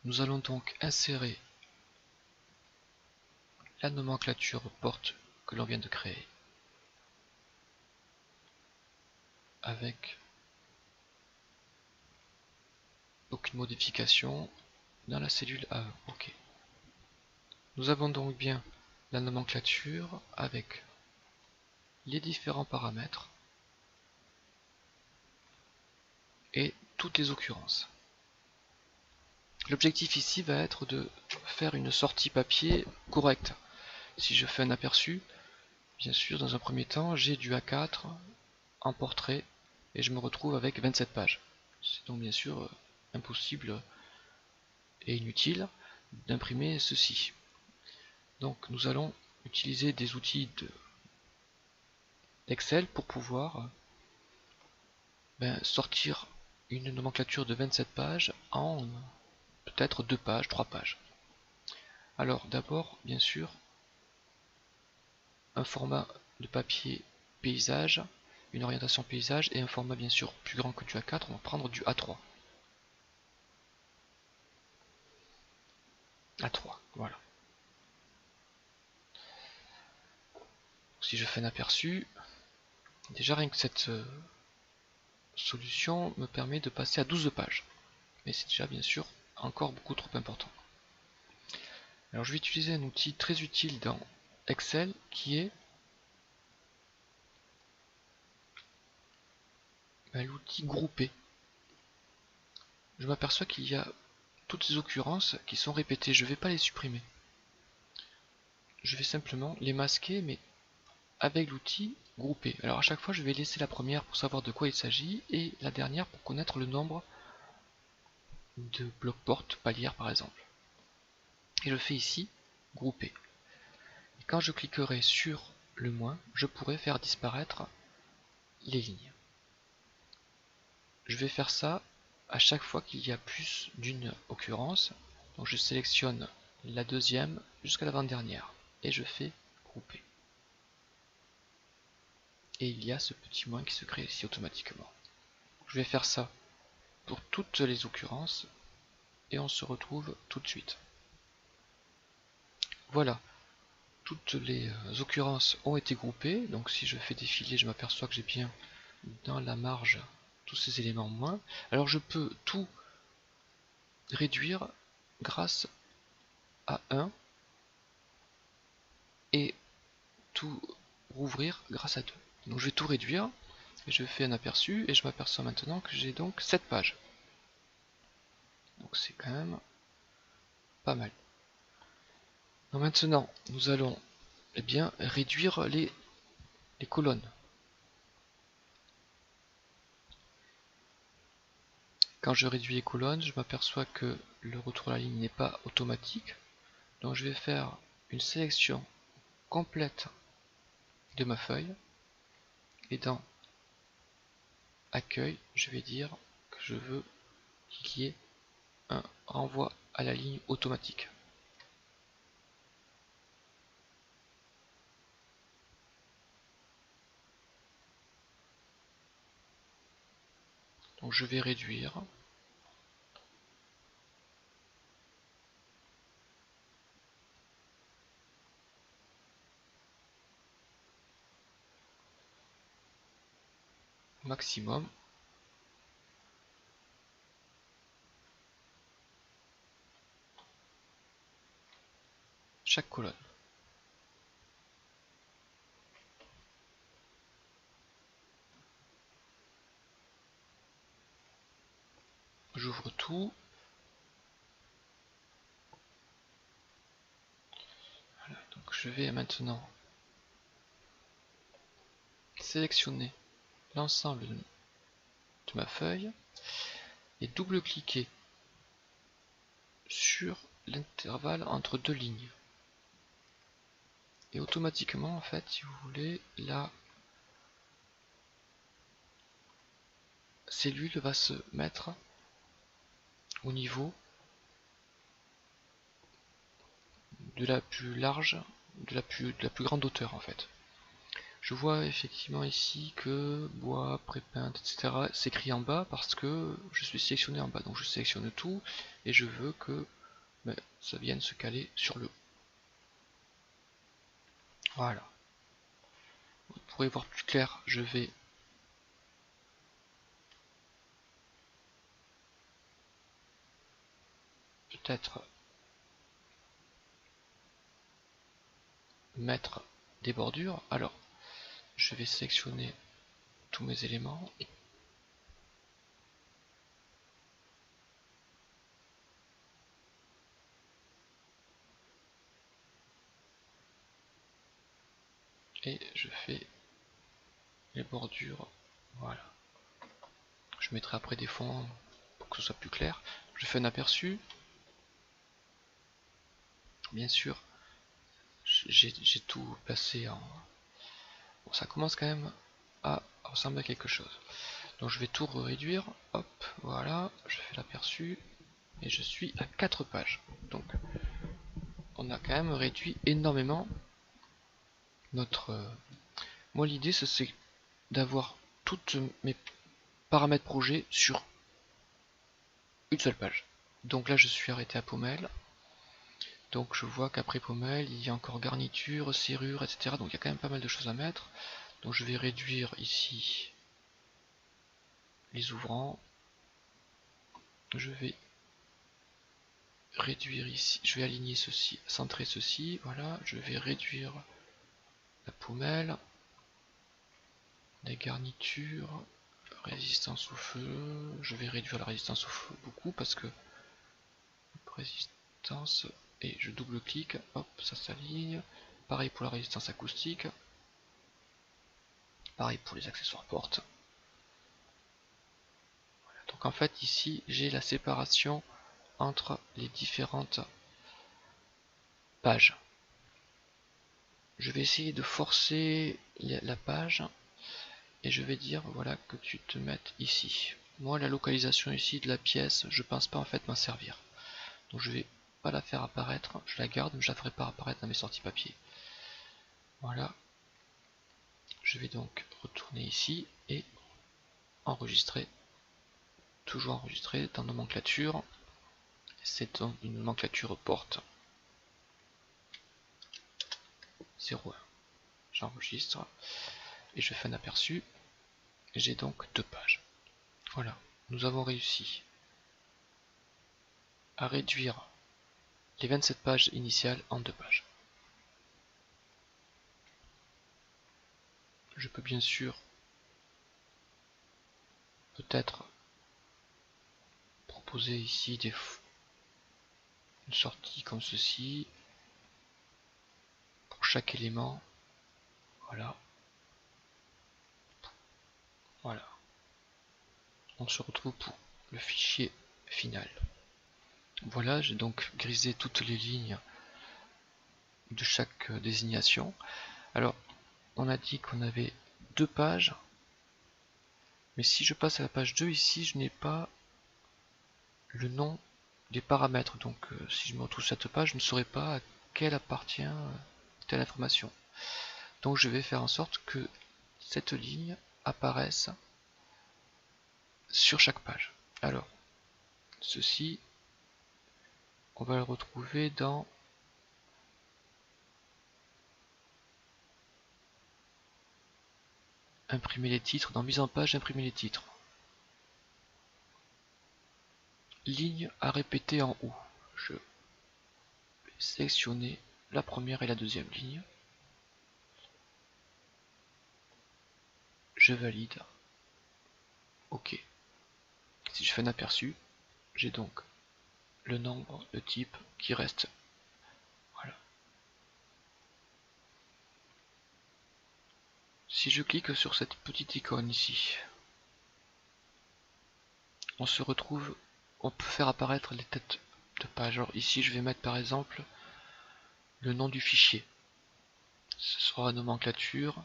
Nous allons donc insérer la nomenclature porte que l'on vient de créer avec aucune modification dans la cellule A1. OK. Nous avons donc bien la nomenclature avec les différents paramètres et toutes les occurrences. L'objectif ici va être de faire une sortie papier correcte. Si je fais un aperçu, bien sûr, dans un premier temps, j'ai du A4 en portrait et je me retrouve avec 27 pages. C'est donc bien sûr impossible et inutile d'imprimer ceci. Donc nous allons utiliser des outils d'Excel pour pouvoir sortir une nomenclature de 27 pages en peut-être 2 pages, 3 pages. Alors d'abord, bien sûr, un format de papier paysage, une orientation paysage et un format bien sûr plus grand que du A4, on va prendre du A3. A3, voilà. Si je fais un aperçu, déjà rien que cette solution me permet de passer à 12 pages. Mais c'est déjà bien sûr encore beaucoup trop important. Alors je vais utiliser un outil très utile dans Excel qui est l'outil grouper. Je m'aperçois qu'il y a toutes ces occurrences qui sont répétées, je ne vais pas les supprimer. Je vais simplement les masquer mais avec l'outil grouper. Alors à chaque fois je vais laisser la première pour savoir de quoi il s'agit et la dernière pour connaître le nombre de blocs portes palières par exemple. Et je fais ici grouper. Et quand je cliquerai sur le moins, je pourrai faire disparaître les lignes. Je vais faire ça à chaque fois qu'il y a plus d'une occurrence. Donc je sélectionne la deuxième jusqu'à l'avant-dernière et je fais grouper. Et il y a ce petit moins qui se crée ici automatiquement. Je vais faire ça pour toutes les occurrences et on se retrouve tout de suite. Voilà, toutes les occurrences ont été groupées. Donc si je fais défiler, je m'aperçois que j'ai bien dans la marge tous ces éléments moins. Alors je peux tout réduire grâce à 1 et tout rouvrir grâce à 2. Donc je vais tout réduire et je fais un aperçu et je m'aperçois maintenant que j'ai donc 7 pages. Donc c'est quand même pas mal. Donc maintenant nous allons réduire les colonnes. Quand je réduis les colonnes, je m'aperçois que le retour à la ligne n'est pas automatique. Donc je vais faire une sélection complète de ma feuille et dans accueil, je vais dire que je veux qu'il y ait un renvoi à la ligne automatique. Donc je vais réduire. Maximum. Chaque colonne. J'ouvre tout. Voilà, donc je vais maintenant sélectionner l'ensemble de ma feuille et double-cliquer sur l'intervalle entre deux lignes. Et automatiquement, en fait, si vous voulez, la cellule va se mettre au niveau de la plus large, de la plus grande hauteur en fait. Je vois effectivement ici que bois, prépeinte, etc. s'écrit en bas parce que je suis sélectionné en bas. Donc je sélectionne tout et je veux que ça vienne se caler sur le haut. Voilà. Vous pourrez voir plus clair, je vais peut-être mettre des bordures. Alors, je vais sélectionner tous mes éléments. Et je fais les bordures. Voilà. Je mettrai après des fonds pour que ce soit plus clair. Je fais un aperçu. Bien sûr, j'ai tout placé en... Bon, ça commence quand même à ressembler à quelque chose. Donc je vais tout réduire. Hop, voilà. Je fais l'aperçu. Et je suis à 4 pages. Donc on a quand même réduit énormément notre... Moi l'idée c'est d'avoir toutes mes paramètres projet sur une seule page. Donc là je suis arrêté à Pommelle. Donc je vois qu'après Pommelle il y a encore garniture, serrure, etc. Donc il y a quand même pas mal de choses à mettre. Donc je vais réduire ici les ouvrants. Je vais réduire ici, je vais aligner ceci, centrer ceci, voilà, je vais réduire la pommelle, les garnitures, résistance au feu, je vais réduire la résistance au feu beaucoup parce que résistance, et je double-clique, hop, ça s'aligne, pareil pour la résistance acoustique, pareil pour les accessoires portes. Voilà. Donc en fait ici j'ai la séparation entre les différentes pages. Je vais essayer de forcer la page et je vais dire voilà que tu te mettes ici. Moi la localisation ici de la pièce, je pense pas en fait m'en servir. Donc je vais pas la faire apparaître, je la garde mais je la ferai pas apparaître dans mes sorties papier. Voilà. Je vais donc retourner ici et enregistrer. Toujours enregistrer dans nomenclature. C'est une nomenclature porte 01. J'enregistre et je fais un aperçu. J'ai donc 2 pages. Voilà, nous avons réussi à réduire les 27 pages initiales en 2 pages. Je peux bien sûr peut-être proposer ici une sortie comme ceci pour chaque élément. Voilà. Voilà. On se retrouve pour le fichier final. Voilà, j'ai donc grisé toutes les lignes de chaque désignation. Alors, on a dit qu'on avait 2 pages, mais si je passe à la page 2 ici, je n'ai pas le nom des paramètres. Donc, si je me retrouve sur cette page, je ne saurais pas à quelle appartient telle information. Donc, je vais faire en sorte que cette ligne apparaisse sur chaque page. Alors, ceci, on va le retrouver dans imprimer les titres, dans mise en page, imprimer les titres. Ligne à répéter en haut. Je vais sélectionner la première et la deuxième ligne. Je valide. OK. Si je fais un aperçu, j'ai donc le nombre de types qui reste. Voilà. Si je clique sur cette petite icône ici, on se retrouve, on peut faire apparaître les têtes de page. Alors ici, je vais mettre par exemple le nom du fichier. Ce sera la nomenclature.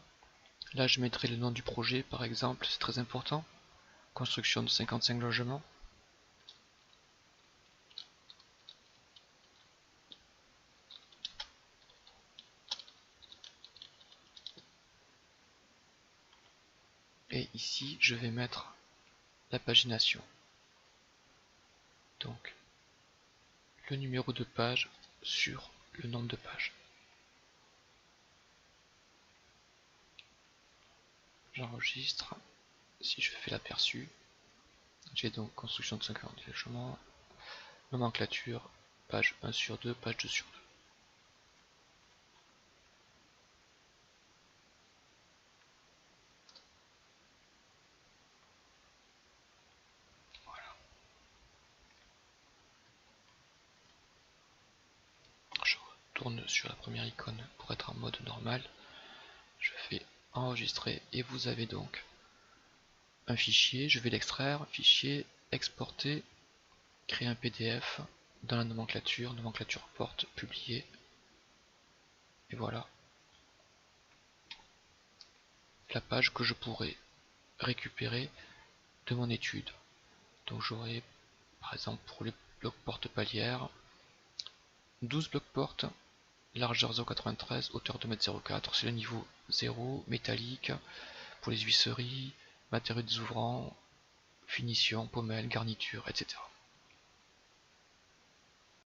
Là, je mettrai le nom du projet, par exemple, c'est très important. Construction de 55 logements. ici je vais mettre la pagination. Donc le numéro de page sur le nombre de pages. J'enregistre. Si je fais l'aperçu, j'ai donc construction de 140 logements, nomenclature, page 1 sur 2, page 2 sur 2. Voilà. Je retourne sur la première icône pour être en mode normal. Je fais enregistrer et vous avez donc un fichier. Je vais l'extraire, fichier, exporter, créer un PDF dans la nomenclature, nomenclature porte, publier. Et voilà la page que je pourrais récupérer de mon étude. Donc j'aurai par exemple pour les blocs porte palières 12 blocs porte, largeur 0,93, hauteur 2,04 m, c'est le niveau 0, métallique, pour les huisseries, matériaux désouvrants, finition, pommelle, garniture, etc.